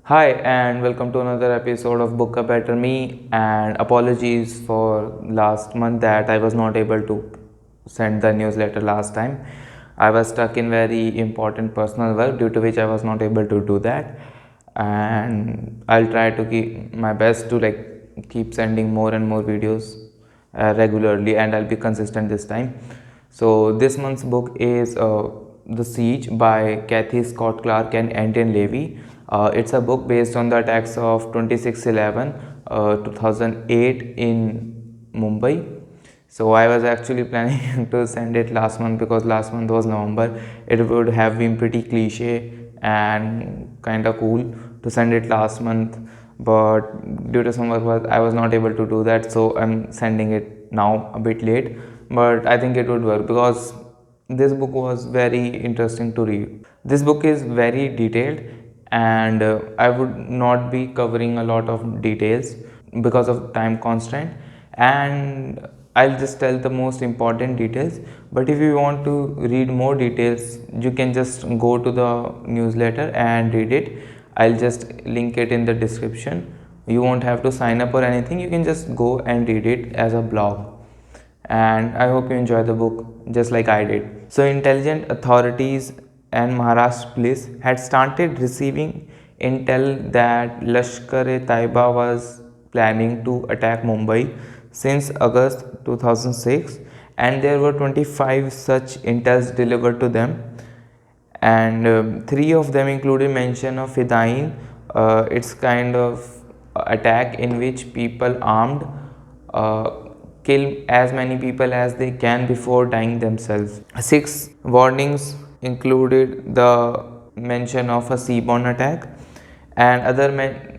Hi, and welcome to another episode of Book a Better Me. And apologies for last month that I was not able to send the newsletter last time. I was stuck in very important personal work, due to which I was not able to do that. And I'll try to keep my best to keep sending more and more videos regularly, and I'll be consistent this time. So this month's book is The Siege by Kathy Scott Clark and Anton Levy. It's a book based on the attacks of 26/11 2008 in Mumbai. So I was actually planning to send it last month because last month was November. It would have been pretty cliche and kind of cool to send it last month, but due to some work I was not able to do that, so I'm sending it now a bit late, but I think it would work because this book was very interesting to read. This book is very detailed, and I would not be covering a lot of details because of time constraint, and I'll just tell the most important details. But if you want to read more details, you can just go to the newsletter and read it. I'll just link it in the description. You won't have to sign up or anything, you can just go and read it as a blog, and I hope you enjoy the book just like I did. So, intelligence authorities and Maharashtra police had started receiving intel that Lashkar-e-Taiba was planning to attack Mumbai since August 2006, and there were 25 such intels delivered to them, and three of them included mention of Fidain. It's kind of attack in which people armed uh, kill as many people as they can before dying themselves. Six warnings included the mention of a seaborne attack, and other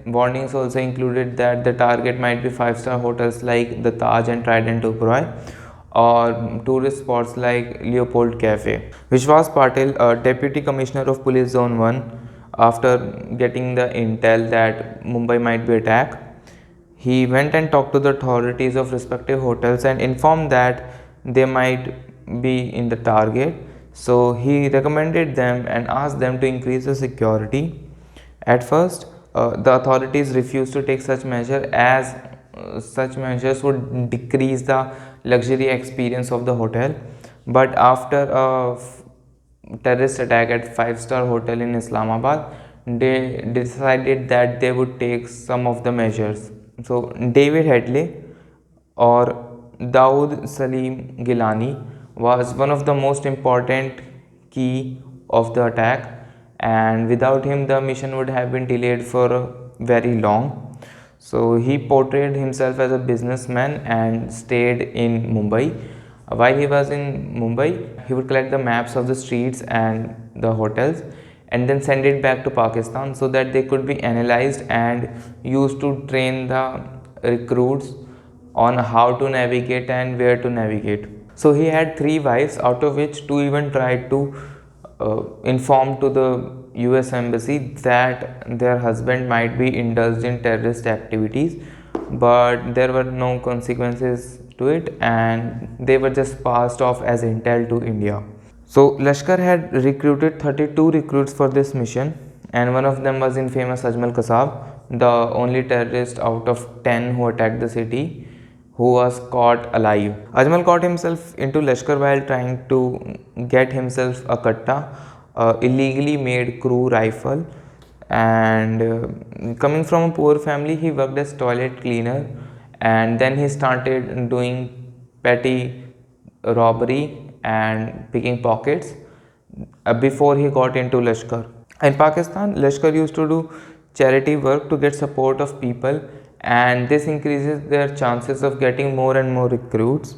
warnings also included that the target might be five-star hotels like the Taj and Trident Oberoi, or tourist spots like Leopold Cafe. Vishwas Patil, Deputy Commissioner of Police Zone 1, after getting the intel that Mumbai might be attacked, he went and talked to the authorities of respective hotels and informed that they might be in the target. So he recommended them and asked them to increase the security. At first, the authorities refused to take such measure, as such measures would decrease the luxury experience of the hotel. But after a terrorist attack at five-star hotel in Islamabad, they decided that they would take some of the measures. So David Headley, or Dawood Salim Gilani, was one of the most important key of the attack, and without him the mission would have been delayed for very long. So he portrayed himself as a businessman and stayed in Mumbai. While he was in Mumbai, he would collect the maps of the streets and the hotels and then send it back to Pakistan so that they could be analyzed and used to train the recruits on how to navigate and where to navigate. So he had three wives, out of which two even tried to inform to the US Embassy that their husband might be indulged in terrorist activities, but there were no consequences to it, and they were just passed off as intel to India. So Lashkar had recruited 32 recruits for this mission, and one of them was infamous Ajmal Kasab, the only terrorist out of 10 who attacked the city, who was caught alive. Ajmal got himself into Lashkar while trying to get himself a katta, illegally made crew rifle, and coming from a poor family, he worked as toilet cleaner, and then he started doing petty robbery and picking pockets before he got into Lashkar. In Pakistan, Lashkar used to do charity work to get support of people, and this increases their chances of getting more and more recruits.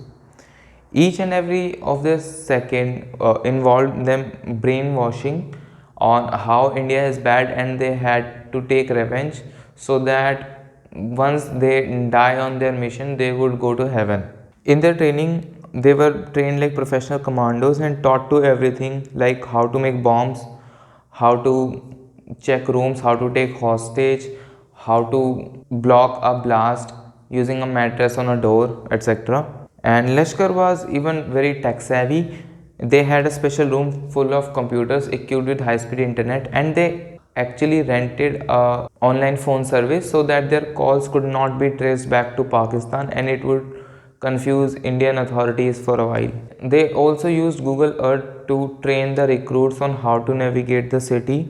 Each and every of this second involved them brainwashing on how India is bad, and they had to take revenge so that once they die on their mission, they would go to heaven. In their training, they were trained like professional commandos and taught to everything like how to make bombs, how to check rooms, how to take hostage, how to block a blast using a mattress on a door, etc. And Lashkar was even very tech savvy. They had a special room full of computers equipped with high speed internet, and they actually rented a online phone service so that their calls could not be traced back to Pakistan, and it would confuse Indian authorities for a while. They also used Google Earth to train the recruits on how to navigate the city,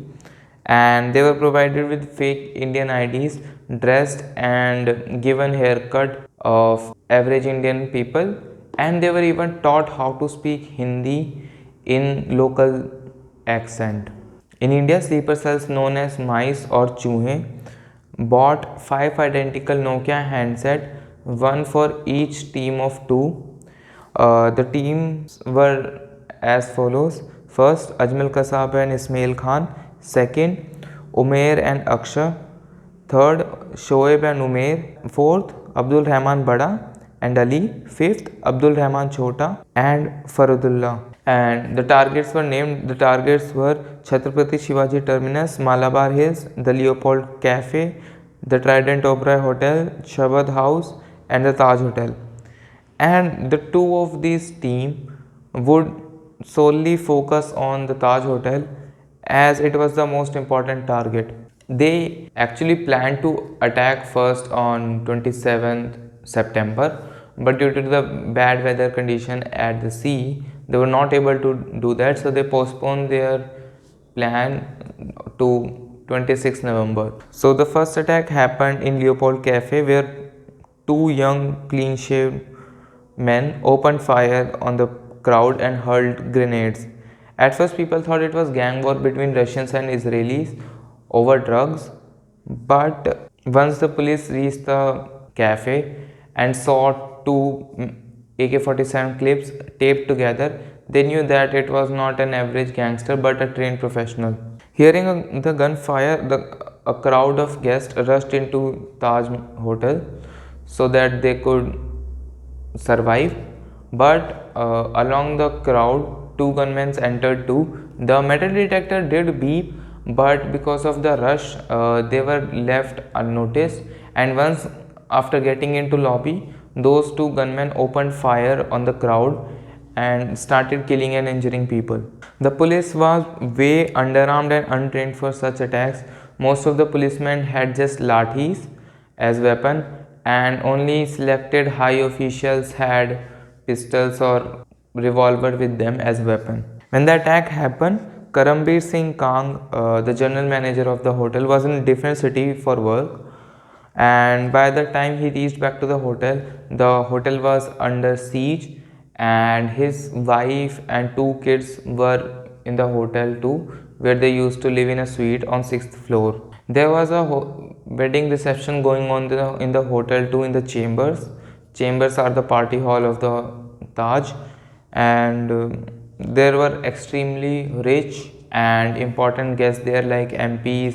and they were provided with fake Indian IDs, dressed and given haircut of average Indian people, and they were even taught how to speak Hindi in local accent. In India, sleeper cells known as mice or chूहे bought 5 identical Nokia handsets, one for each team of two. The teams were as follows: first, Ajmal Kasab and Ismail Khan; second, Umair and Aksha; third, Shoaib and Umair; fourth, Abdul Rahman Bada and Ali; fifth, Abdul Rahman Chota and Farudullah. And the targets were Chhatrapati Shivaji Terminus, Malabar Hills, the Leopold Cafe, the Trident Opera Hotel, Shabad House and the Taj Hotel. And the two of these team would solely focus on the Taj Hotel as it was the most important target. They actually planned to attack first on 27th September, but due to the bad weather condition at the sea, they were not able to do that, so they postponed their plan to 26th November. So the first attack happened in Leopold Cafe, where two young clean shaved men opened fire on the crowd and hurled grenades. At first, people thought it was gang war between Russians and Israelis over drugs, but once the police reached the cafe and saw two AK-47 clips taped together, they knew that it was not an average gangster but a trained professional. Hearing the gunfire, a crowd of guests rushed into Taj Hotel so that they could survive, but along the crowd, two gunmen entered too. The metal detector did beep, but because of the rush, they were left unnoticed. And once after getting into lobby, those two gunmen opened fire on the crowd and started killing and injuring people. The police was way underarmed and untrained for such attacks. Most of the policemen had just lathis as weapon, and only selected high officials had pistols or revolver with them as weapon. When the attack happened, Karambir Singh Kang, the general manager of the hotel, was in a different city for work, and by the time he reached back to the hotel was under siege, and his wife and two kids were in the hotel too, where they used to live in a suite on 6th floor. There was a wedding reception going on in the hotel too, in the chambers. Chambers are the party hall of the Taj, and there were extremely rich and important guests there, like MPs,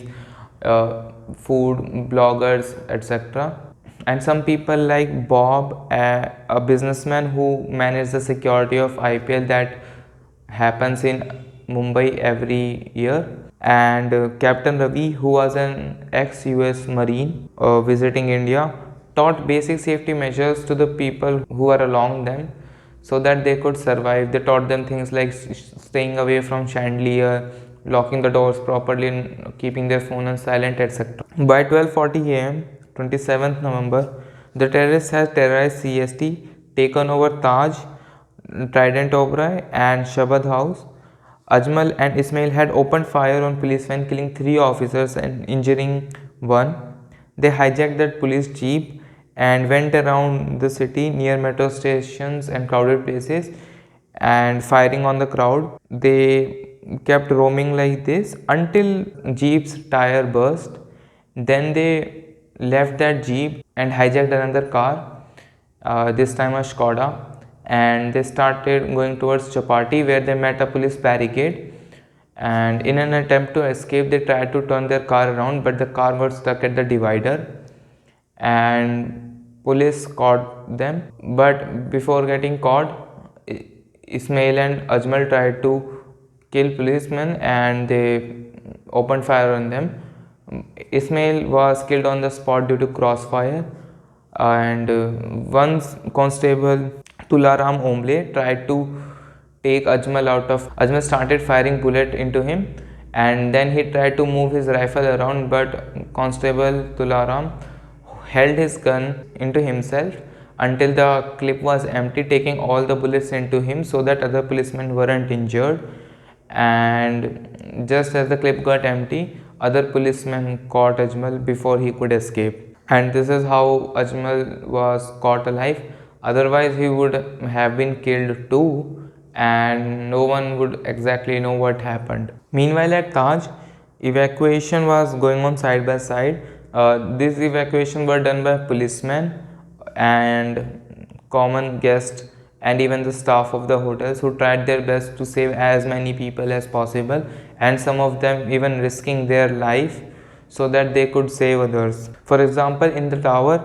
food bloggers, etc. And some people like Bob, a businessman who manages the security of IPL that happens in Mumbai every year, and Captain Ravi, who was an ex-US Marine visiting India, taught basic safety measures to the people who were along them so that they could survive. They taught them things like staying away from chandelier, locking the doors properly, and keeping their phone on silent, etc. By 12:40 am, 27th November, the terrorists had terrorized CST, taken over Taj, Trident Opera and Shabad House. Ajmal and Ismail had opened fire on policemen, killing 3 officers and injuring one. They hijacked that police jeep and went around the city near metro stations and crowded places and firing on the crowd. They kept roaming like this until jeep's tire burst. Then they left that jeep and hijacked another car, this time a Skoda, and they started going towards Chapati, where they met a police barricade, and in an attempt to escape they tried to turn their car around, but the car was stuck at the divider and police caught them. But before getting caught, Ismail and Ajmal tried to kill policemen and they opened fire on them. Ismail was killed on the spot due to crossfire, and once Constable Tularam Omble tried to take Ajmal out of. Ajmal started firing bullet into him, and then he tried to move his rifle around, but Constable Tularam held his gun into himself until the clip was empty, taking all the bullets into him so that other policemen weren't injured. And just as the clip got empty, other policemen caught Ajmal before he could escape. And this is how Ajmal was caught alive. Otherwise he would have been killed too, and no one would exactly know what happened. Meanwhile, at Taj, evacuation was going on side by side. These evacuations were done by policemen and common guests and even the staff of the hotels, who tried their best to save as many people as possible, and some of them even risking their life so that they could save others. For example, in the tower,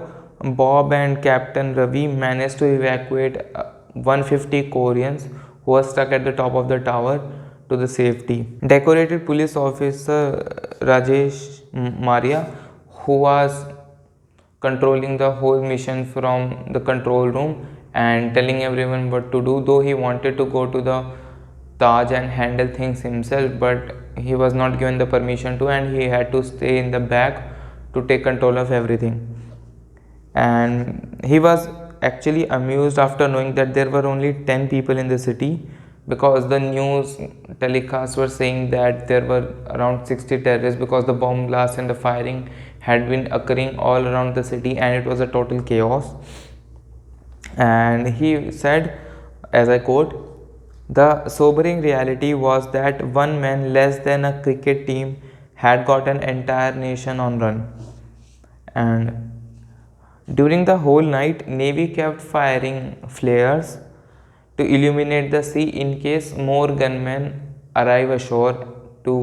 Bob and Captain Ravi managed to evacuate 150 Koreans who were stuck at the top of the tower to the safety. Decorated police officer Rajesh Maria, who was controlling the whole mission from the control room and telling everyone what to do, though he wanted to go to the Taj and handle things himself, but he was not given the permission to, and he had to stay in the back to take control of everything. And he was actually amused after knowing that there were only 10 people in the city, because the news telecasts were saying that there were around 60 terrorists, because the bomb blasts and the firing had been occurring all around the city and it was a total chaos. And he said, as I quote, "The sobering reality was that one man less than a cricket team had got an entire nation on run." And during the whole night, Navy kept firing flares to illuminate the sea in case more gunmen arrive ashore to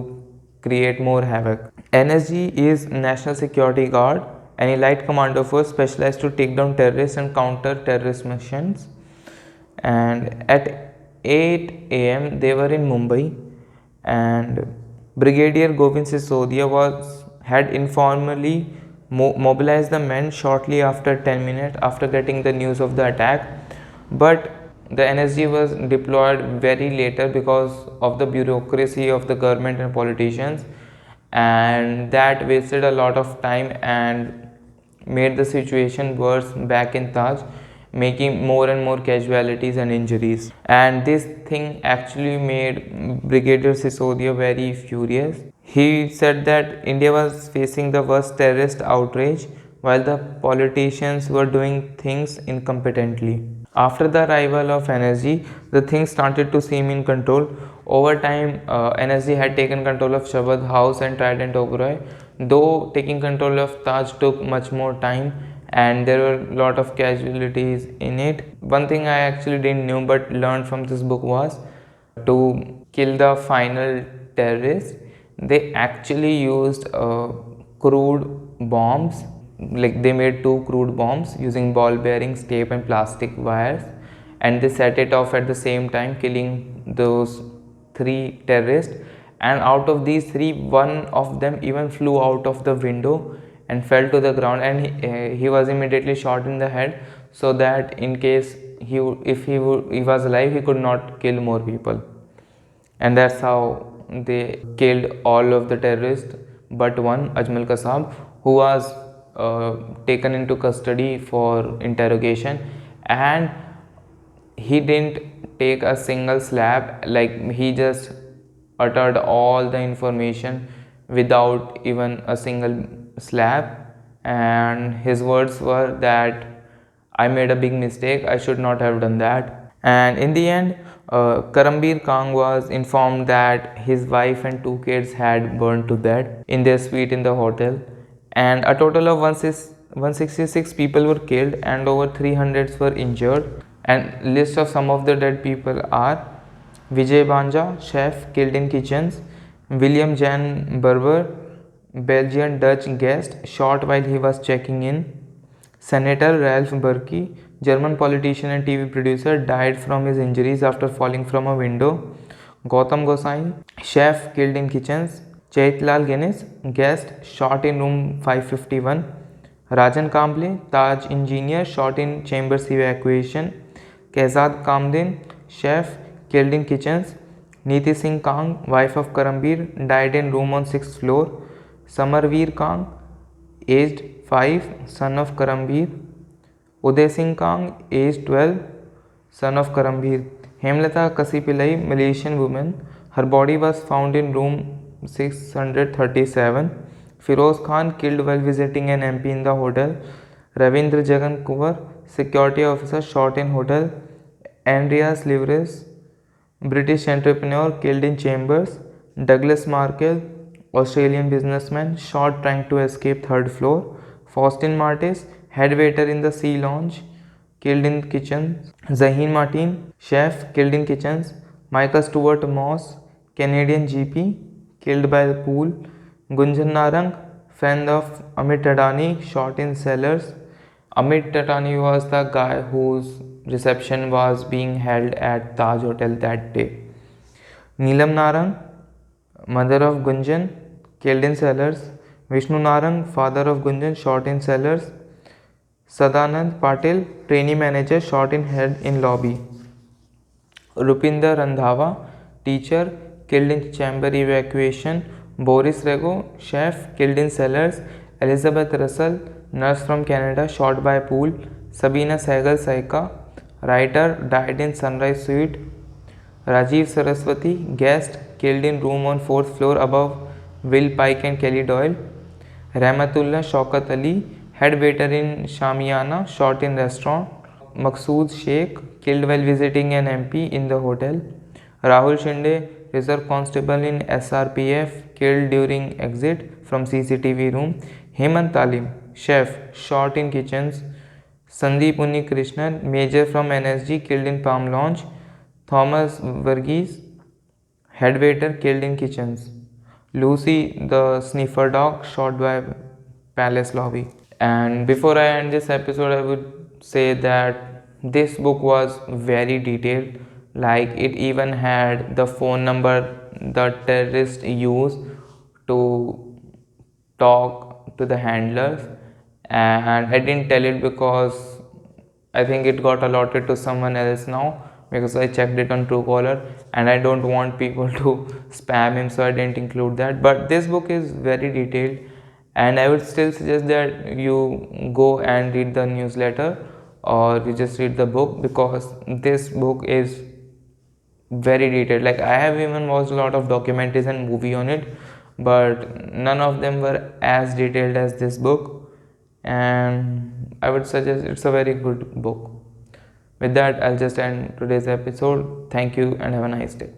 create more havoc. NSG is National Security Guard, an elite commando force specialized to take down terrorists and counter terrorist missions. And at 8 a.m. they were in Mumbai, and Brigadier Govind Sisodia had informally mobilized the men shortly after 10 minutes after getting the news of the attack, but the NSG was deployed very later because of the bureaucracy of the government and politicians, and that wasted a lot of time and made the situation worse back in Taj, making more and more casualties and injuries. And this thing actually made Brigadier Sisodia very furious. He said that India was facing the worst terrorist outrage while the politicians were doing things incompetently. After the arrival of NSG, the things started to seem in control. Over time, NSG had taken control of Shabad House and Trident Oberoi, though taking control of Taj took much more time and there were a lot of casualties in it. One thing I actually didn't know but learned from this book was to kill the final terrorist, they actually used crude bombs. Like, they made two crude bombs using ball bearings, tape and plastic wires, and they set it off at the same time, killing those three terrorists. And out of these three, one of them even flew out of the window and fell to the ground, and he was immediately shot in the head, so that in case he was alive, he could not kill more people. And that's how they killed all of the terrorists but one, Ajmal Kasab, who was taken into custody for interrogation, and he didn't take a single slap. Like, he just uttered all the information without even a single slap, and his words were that I made a big mistake, I should not have done that. And in the end, Karambir Kang was informed that his wife and two kids had burned to death in their suite in the hotel, and a total of 166 people were killed and over 300 were injured. And list of some of the dead people are: Vijay Banja, chef, killed in kitchens; William Jan Berber, Belgian Dutch guest, shot while he was checking in; Senator Ralph Burke, German politician and TV producer, died from his injuries after falling from a window; Gautam Gosai, chef, killed in kitchens; Chaitlal Guinness, guest, shot in room 551; Rajan Kamble, Taj engineer, shot in chambers evacuation; Kehzad Kamdin, chef, killed in kitchens; Neeti Singh Kang, wife of Karambir, died in room on 6th floor. Samarveer Kang, aged 5, son of Karambir. Uday Singh Kang, aged 12, son of Karambir. Hemlata Kasipillai, Malaysian woman. Her body was found in room 637. Firoz Khan, killed while visiting an MP in the hotel. Ravindra Jagan Kumar, security officer, shot in hotel. Andreas Livres, British entrepreneur, killed in chambers. Douglas Markell, Australian businessman, shot trying to escape third floor. Faustin Martis, head waiter in the Sea Lounge, killed in kitchen. Zaheen Martin, chef, killed in kitchens. Michael Stuart Moss, Canadian GP, killed by the pool. Gunjan Narang, friend of Amit Adani, shot in cellars. Amit Tatani was the guy whose reception was being held at Taj Hotel that day. Neelam Narang, mother of Gunjan, killed in cellars. Vishnu Narang, father of Gunjan, shot in cellars. Sadanand Patil, trainee manager, shot in head in lobby. Rupinder Randhawa, teacher, killed in chamber evacuation. Boris Rego, chef, killed in cellars. Elizabeth Russell, nurse from Canada, shot by pool. Sabina Sehgal Saika, writer, died in Sunrise Suite. Rajiv Saraswati, guest, killed in room on 4th floor above Will Pike and Kelly Doyle. Rahmatullah Shaukat Ali, head waiter in Shamiana, shot in restaurant. Maqsood Sheikh, killed while visiting an MP in the hotel. Rahul Shinde, reserve constable in SRPF, killed during exit from CCTV room. Hemant Talim, chef, shot in kitchens. Sandeep Krishnan, major from NSG, killed in Palm Lounge. Thomas Verghese, head waiter, killed in kitchens. Lucy, the sniffer dog, shot by palace lobby. And before I end this episode, I would say that this book was very detailed. Like, it even had the phone number the terrorists used to talk to the handlers, and I didn't tell it because I think it got allotted to someone else now, because I checked it on Truecaller and I don't want people to spam him, so I didn't include that. But this book is very detailed, and I would still suggest that you go and read the newsletter or you just read the book, because this book is very detailed. Like, I have even watched a lot of documentaries and movie on it, but none of them were as detailed as this book, and I would suggest it's a very good book. With that, I'll just end today's episode. Thank you and have a nice day.